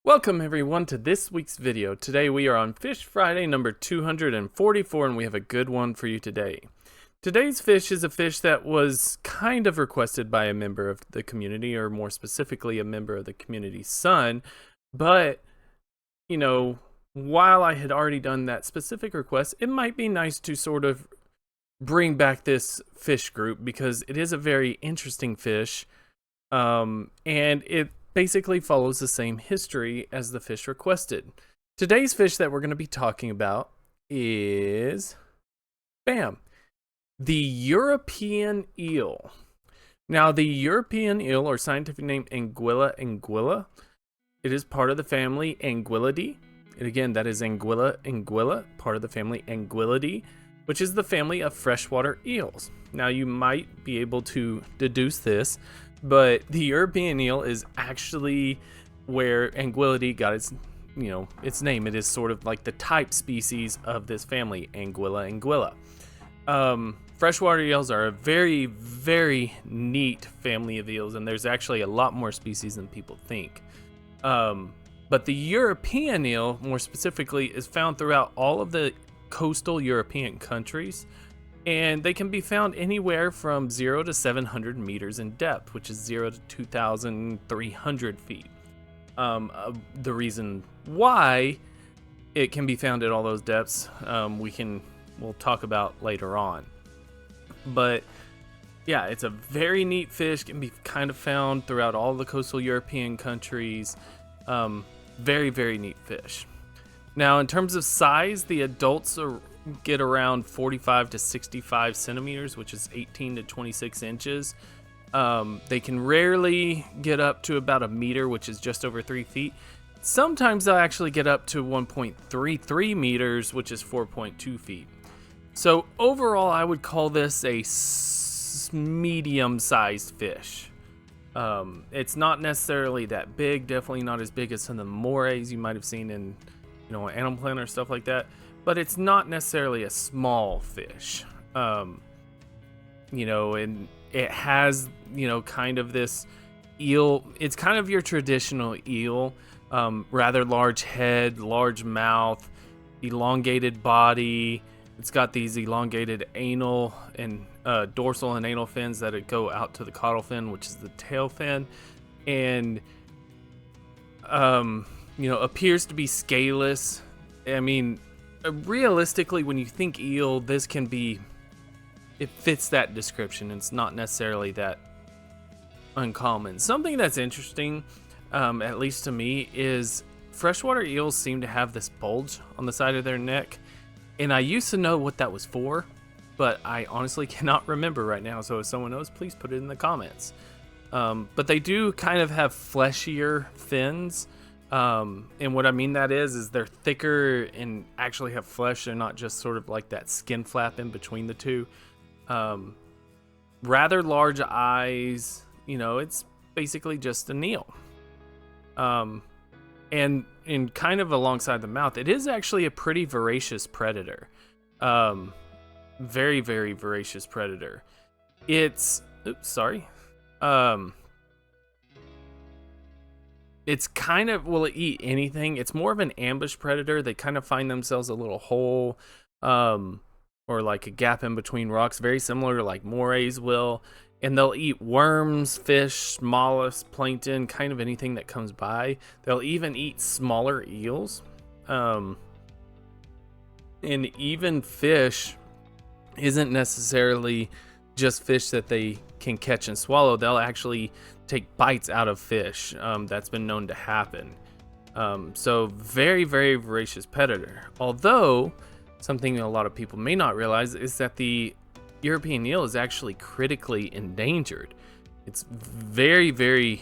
Welcome everyone to this week's video. Today we are on Fish Friday number 244 and we have a good one for you today. Today's fish is a fish that was kind of requested by a member of the community, or more specifically a member of the community's son. But, while I had already done that specific request, it might be nice to sort of bring back this fish group because it is a very interesting fish. And it basically follows the same history as the fish requested. Today's fish that we're going to be talking about is the European eel. Now, the European eel, or scientific name Anguilla anguilla, it is part of the family Anguillidae. And again, that is Anguilla anguilla, part of the family Anguillidae, which is the family of freshwater eels. Now, you might be able to deduce this, but the European eel is actually where Anguillidae got its name. It is sort of like the type species of this family, Anguilla anguilla. Freshwater eels are a very, very neat family of eels, and there's actually a lot more species than people think. But the European eel, more specifically, is found throughout all of the coastal European countries. And they can be found anywhere from 0 to 700 meters in depth, which is 0 to 2,300 feet. The reason why it can be found at all those depths, we'll talk about later on. But yeah, it's a very neat fish. Can be kind of found throughout all the coastal European countries. Very, very neat fish. Now, in terms of size, the adults get around 45 to 65 centimeters, which is 18 to 26 inches. They can rarely get up to about a meter, which is just over 3 feet. Sometimes they'll actually get up to 1.33 meters, which is 4.2 feet. So overall, I would call this a medium-sized fish. It's not necessarily that big, definitely not as big as some of the morays you might have seen in Animal Planet or stuff like that. But it's not necessarily a small fish. And it has, kind of this eel. It's kind of your traditional eel. Rather large head, large mouth, elongated body. It's got these elongated anal and dorsal and anal fins that go out to the caudal fin, which is the tail fin. And, appears to be scaleless. I mean, realistically, when you think eel, it fits that description. It's not necessarily that uncommon. Something that's interesting, at least to me, is freshwater eels seem to have this bulge on the side of their neck. And I used to know what that was for, but I honestly cannot remember right now. So if someone knows, please put it in the comments. But they do kind of have fleshier fins. And what I mean that is they're thicker and actually have flesh. They're not just sort of like that skin flap in between the two. Rather large eyes. It's basically just an eel. And in kind of alongside the mouth, it is actually a pretty voracious predator. Very, very voracious predator. It's kind of, will it eat anything? It's more of an ambush predator. They kind of find themselves a little hole, or like a gap in between rocks, very similar to like morays will. And they'll eat worms, fish, mollusks, plankton, kind of anything that comes by. They'll even eat smaller eels. And even fish isn't necessarily just fish that they can catch and swallow. They'll actually take bites out of fish. That's been known to happen. So very, very voracious predator. Although, something a lot of people may not realize is that the European eel is actually critically endangered. It's very, very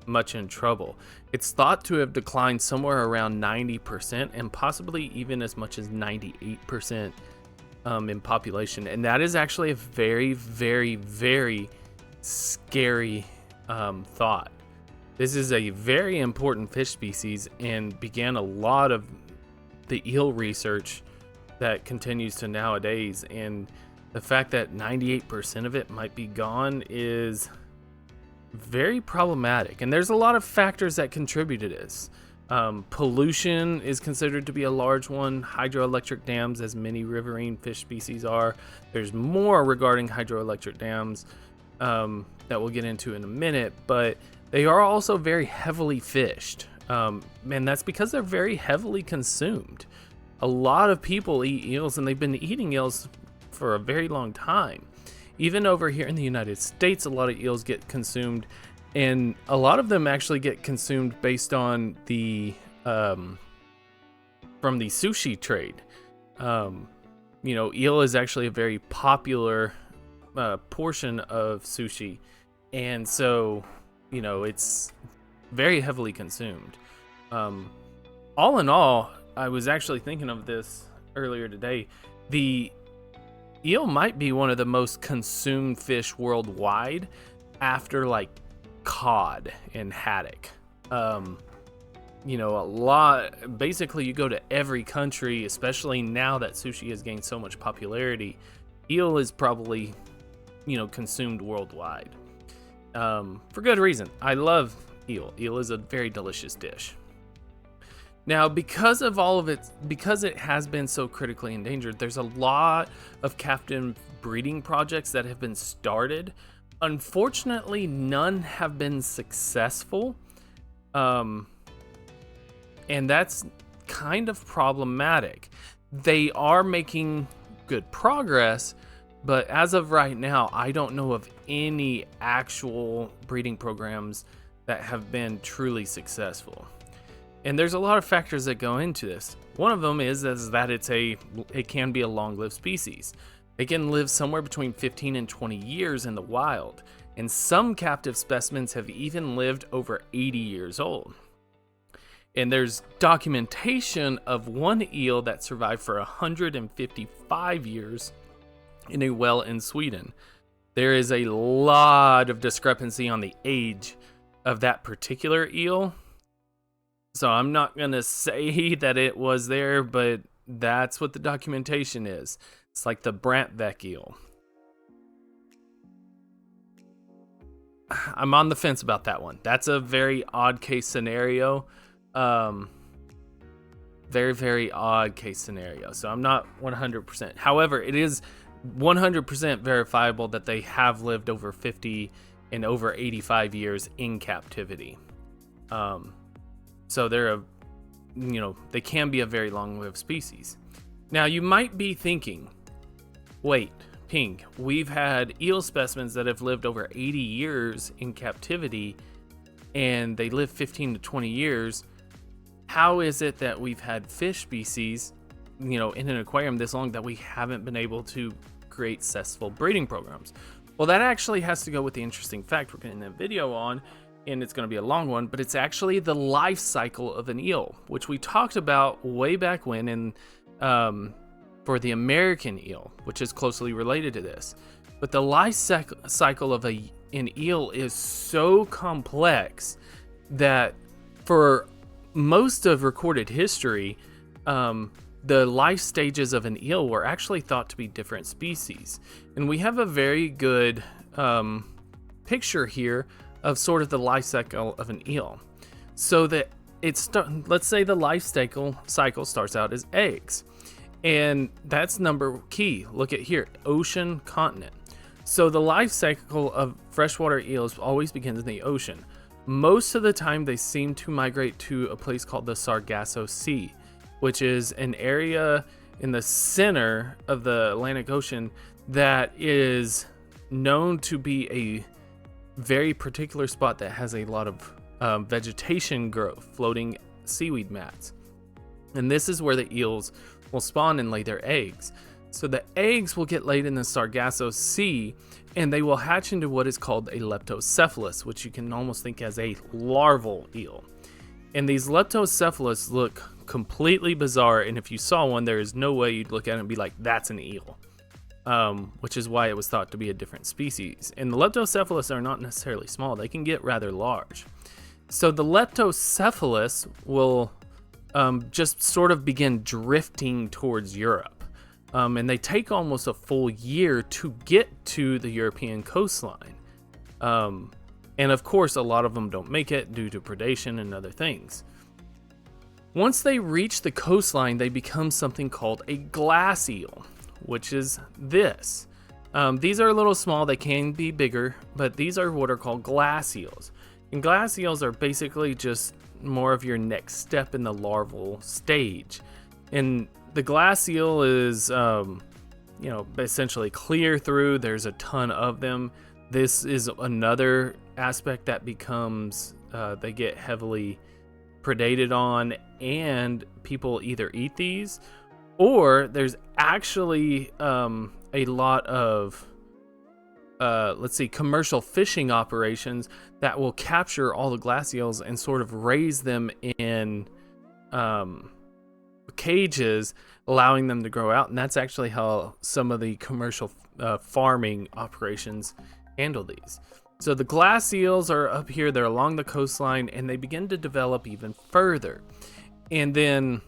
much in trouble. It's thought to have declined somewhere around 90% and possibly even as much as 98% in population. And that is actually a very, very, very scary thought. This is a very important fish species and began a lot of the eel research that continues to nowadays. And the fact that 98% of it might be gone is very problematic. And there's a lot of factors that contribute to this. Pollution is considered to be a large one. Hydroelectric dams, as many riverine fish species are. There's more regarding hydroelectric dams that we'll get into in a minute, but they are also very heavily fished. And that's because they're very heavily consumed. A lot of people eat eels, and they've been eating eels for a very long time. Even over here in the United States, a lot of eels get consumed, and a lot of them actually get consumed based on the from the sushi trade. Eel is actually a very popular portion of sushi, and so it's very heavily consumed. All in all, I was actually thinking of this earlier today. The eel might be one of the most consumed fish worldwide, after like cod and haddock. A lot. Basically, you go to every country, especially now that sushi has gained so much popularity. Eel is probably, consumed worldwide. For good reason. I love eel. Eel is a very delicious dish. Now, because of all of it, because it has been so critically endangered, there's a lot of captive breeding projects that have been started. Unfortunately, none have been successful. And that's kind of problematic. They are making good progress, but as of right now, I don't know of any actual breeding programs that have been truly successful. And there's a lot of factors that go into this. One of them is that it can be a long-lived species. It can live somewhere between 15 and 20 years in the wild, and some captive specimens have even lived over 80 years old. And there's documentation of one eel that survived for 155 years in a well in Sweden. There is a lot of discrepancy on the age of that particular eel. So I'm not going to say that it was there, but that's what the documentation is. It's like the Brandtveck eel. I'm on the fence about that one. That's a very odd case scenario. Very, very odd case scenario. So I'm not 100%. However, it is 100% verifiable that they have lived over 50 and over 85 years in captivity. So they're they can be a very long-lived species. Now you might be thinking, wait, Ping, we've had eel specimens that have lived over 80 years in captivity, and they live 15 to 20 years. How is it that we've had fish species, in an aquarium this long that we haven't been able to create successful breeding programs? Well, that actually has to go with the interesting fact we're getting a video on, and it's going to be a long one, but it's actually the life cycle of an eel, which we talked about way back when in for the American eel, which is closely related to this. But the life cycle of an eel is so complex that for most of recorded history, the life stages of an eel were actually thought to be different species. And we have a very good picture here of sort of the life cycle of an eel. So that let's say the life cycle starts out as eggs. And that's number key. Look at here, ocean, continent. So the life cycle of freshwater eels always begins in the ocean. Most of the time they seem to migrate to a place called the Sargasso Sea, which is an area in the center of the Atlantic Ocean that is known to be a very particular spot that has a lot of vegetation growth, floating seaweed mats. And this is where the eels will spawn and lay their eggs. So the eggs will get laid in the Sargasso Sea, and they will hatch into what is called a leptocephalus, which you can almost think as a larval eel. And these leptocephalus look completely bizarre, and if you saw one, there is no way you'd look at it and be like, that's an eel. Which is why it was thought to be a different species. And the leptocephalus are not necessarily small, they can get rather large. So the leptocephalus will just sort of begin drifting towards Europe. And they take almost a full year to get to the European coastline. And of course, a lot of them don't make it due to predation and other things. Once they reach the coastline, they become something called a glass eel, which is this. These are a little small, they can be bigger, but these are what are called glass eels. And glass eels are basically just more of your next step in the larval stage. And the glass eel is, essentially clear through. There's a ton of them. This is another aspect that becomes, they get heavily predated on, and people either eat these, or there's actually a lot of commercial fishing operations that will capture all the glass eels and sort of raise them in cages, allowing them to grow out. And that's actually how some of the commercial farming operations handle these. So the glass eels are up here, they're along the coastline, and they begin to develop even further. And then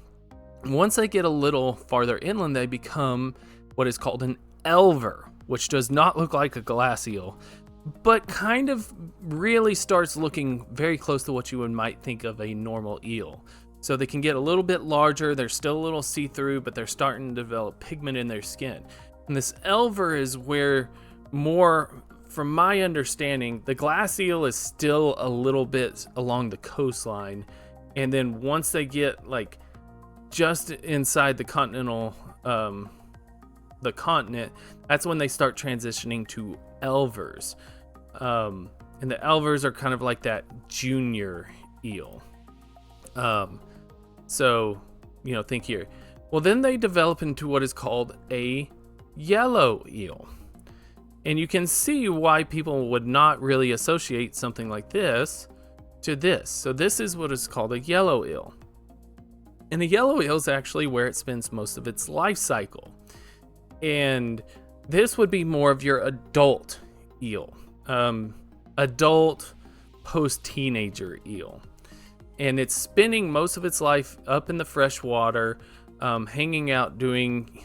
once they get a little farther inland, they become what is called an elver, which does not look like a glass eel, but kind of really starts looking very close to what you might think of a normal eel. So they can get a little bit larger, they're still a little see-through, but they're starting to develop pigment in their skin. And this elver is where more, from my understanding, the glass eel is still a little bit along the coastline, and then once they get like just inside the continent, that's when they start transitioning to elvers. And the elvers are kind of like that junior eel. So, think here. Well, then they develop into what is called a yellow eel. And you can see why people would not really associate something like this to this. So this is what is called a yellow eel. And a yellow eel is actually where it spends most of its life cycle. And this would be more of your adult eel. Adult post-teenager eel. And it's spending most of its life up in the fresh water, hanging out, doing,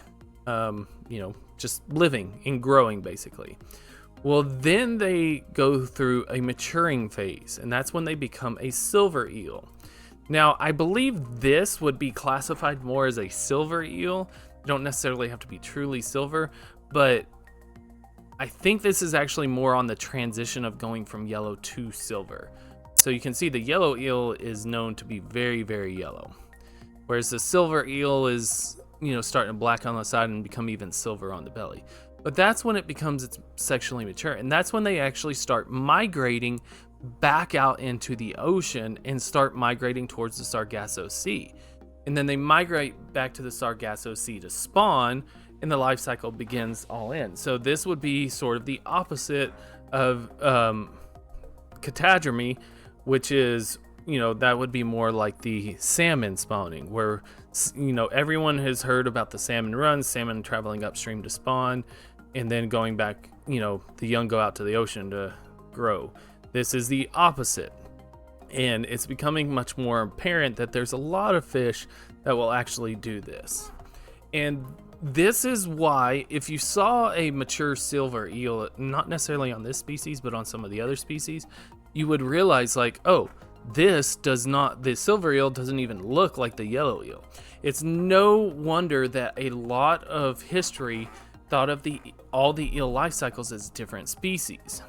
just living and growing, basically. Well, then they go through a maturing phase, and that's when they become a silver eel. Now, I believe this would be classified more as a silver eel. You don't necessarily have to be truly silver, but I think this is actually more on the transition of going from yellow to silver. So you can see the yellow eel is known to be very, very yellow, whereas the silver eel is, starting to black on the side and become even silver on the belly. But that's when it becomes it's sexually mature, and that's when they actually start migrating back out into the ocean and start migrating towards the Sargasso Sea. And then they migrate back to the Sargasso Sea to spawn, and the life cycle begins all in. So this would be sort of the opposite of catadremy, which is, that would be more like the salmon spawning, where, everyone has heard about the salmon runs, salmon traveling upstream to spawn, and then going back, the young go out to the ocean to grow. This is the opposite. And it's becoming much more apparent that there's a lot of fish that will actually do this. And this is why, if you saw a mature silver eel, not necessarily on this species, but on some of the other species, you would realize the silver eel doesn't even look like the yellow eel. It's no wonder that a lot of history thought of all the eel life cycles as different species.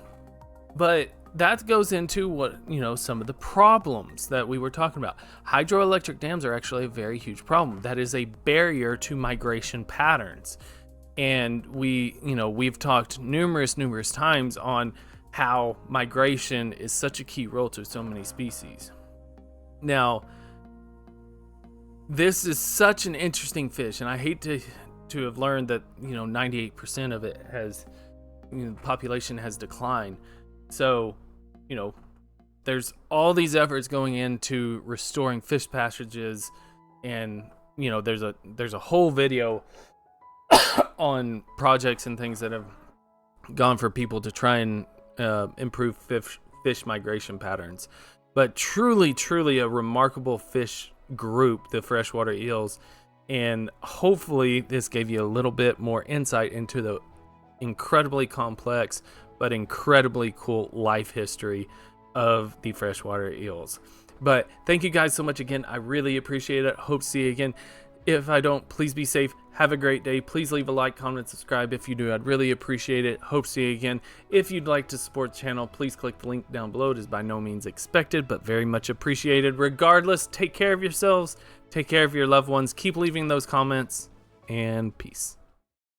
But that goes into what, some of the problems that we were talking about. Hydroelectric dams are actually a very huge problem. That is a barrier to migration patterns. And we've talked numerous times on how migration is such a key role to so many species. Now, this is such an interesting fish, and I hate to have learned that 98% of it has, the population has declined. So, there's all these efforts going into restoring fish passages, and there's a whole video on projects and things that have gone for people to try and improve fish migration patterns. But truly a remarkable fish group, the freshwater eels, and hopefully this gave you a little bit more insight into the incredibly complex but incredibly cool life history of the freshwater eels. But thank you guys so much again. I really appreciate it. Hope to see you again. If I don't, please be safe. Have a great day. Please leave a like, comment, subscribe if you do. I'd really appreciate it. Hope to see you again. If you'd like to support the channel, please click the link down below. It is by no means expected, but very much appreciated. Regardless, take care of yourselves. Take care of your loved ones. Keep leaving those comments, and peace.